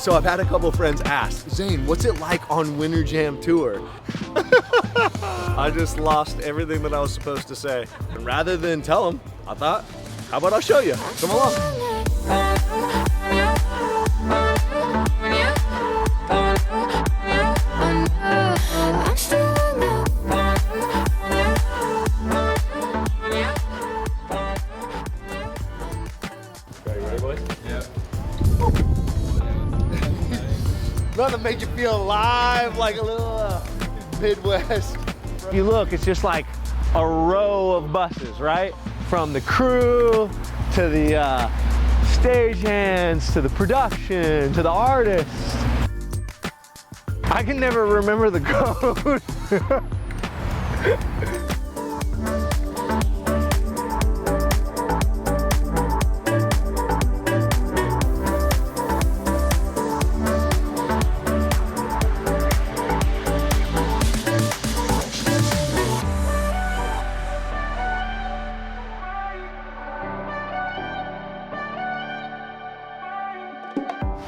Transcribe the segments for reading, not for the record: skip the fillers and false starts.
So I've had a couple friends ask, Zane, what's it like on Winter Jam tour? I just lost everything that I was supposed to say. And rather than tell them, I thought, how about I'll show you? Come along. Nothing to make you feel alive like a little Midwest. You look, it's just like a row of buses, right? From the crew to the stagehands to the production to the artists. I can never remember the code.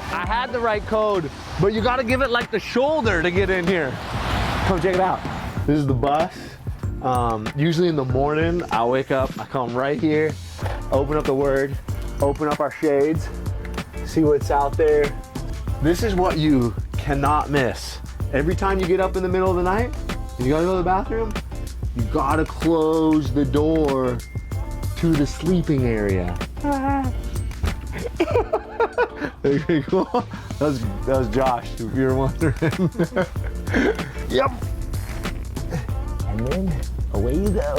I had the right code, but you gotta give it like the shoulder to get in here. Come check it out. This is the bus. Usually in the morning, I wake up, I come right here, open up the Word, open up our shades, see what's out there. This is what you cannot miss. Every time you get up in the middle of the night, and you gotta go to the bathroom, you gotta close the door to the sleeping area. Okay, cool. That was Josh, if you were wondering. Yep. And then away you go.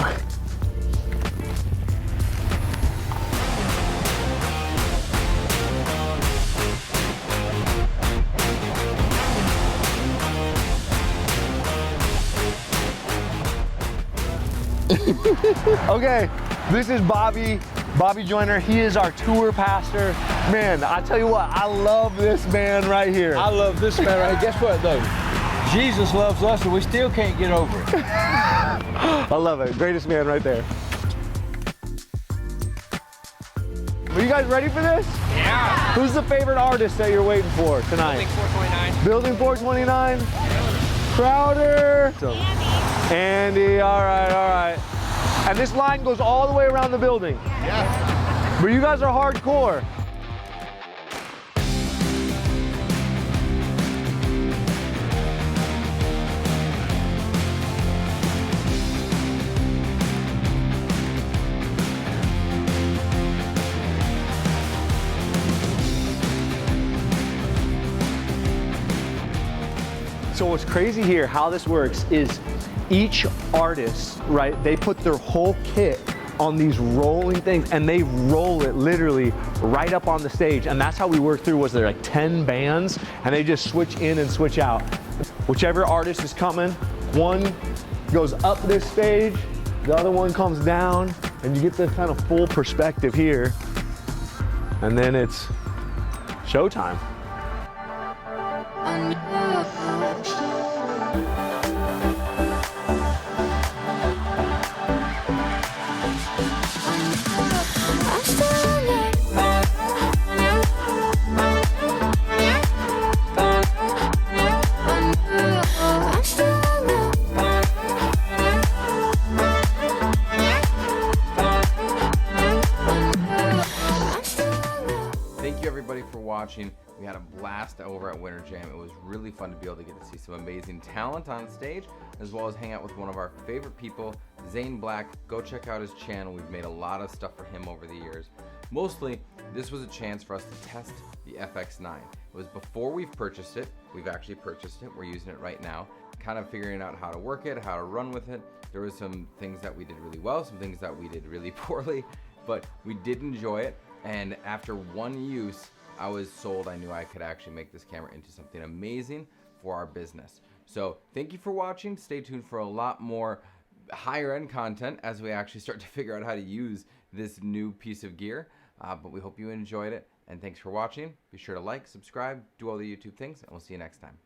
Okay, this is Bobby Joyner. He is our tour pastor. Man, I tell you what, I love this man right here. I love this man right here. Guess what though? Jesus loves us and we still can't get over it. I love it. Greatest man right there. Are you guys ready for this? Yeah. Who's the favorite artist that you're waiting for tonight? Building 429. Building 429? Crowder. Andy, all right, all right. And this line goes all the way around the building. Yeah. But you guys are hardcore. So what's crazy here, how this works is each artist, right, they put their whole kit on these rolling things and they roll it literally right up on the stage. And that's how we work through, was there like 10 bands and they just switch in and switch out. Whichever artist is coming, one goes up this stage, the other one comes down, and you get the kind of full perspective here. And then it's showtime. Thank you everybody for watching. We had a blast over at Winter Jam. It was really fun to be able to get to see some amazing talent on stage, as well as hang out with one of our favorite people, Zane Black. Go check out his channel. We've made a lot of stuff for him over the years. Mostly, this was a chance for us to test the FX9. It was before we've purchased it. We've actually purchased it. We're using it right now. Kind of figuring out how to work it, how to run with it. There was some things that we did really well, some things that we did really poorly, but we did enjoy it. And after one use, I was sold. I knew I could actually make this camera into something amazing for our business. So thank you for watching. Stay tuned for a lot more higher end content as we actually start to figure out how to use this new piece of gear. But we hope you enjoyed it, and thanks for watching. Be sure to like, subscribe, do all the YouTube things, and we'll see you next time.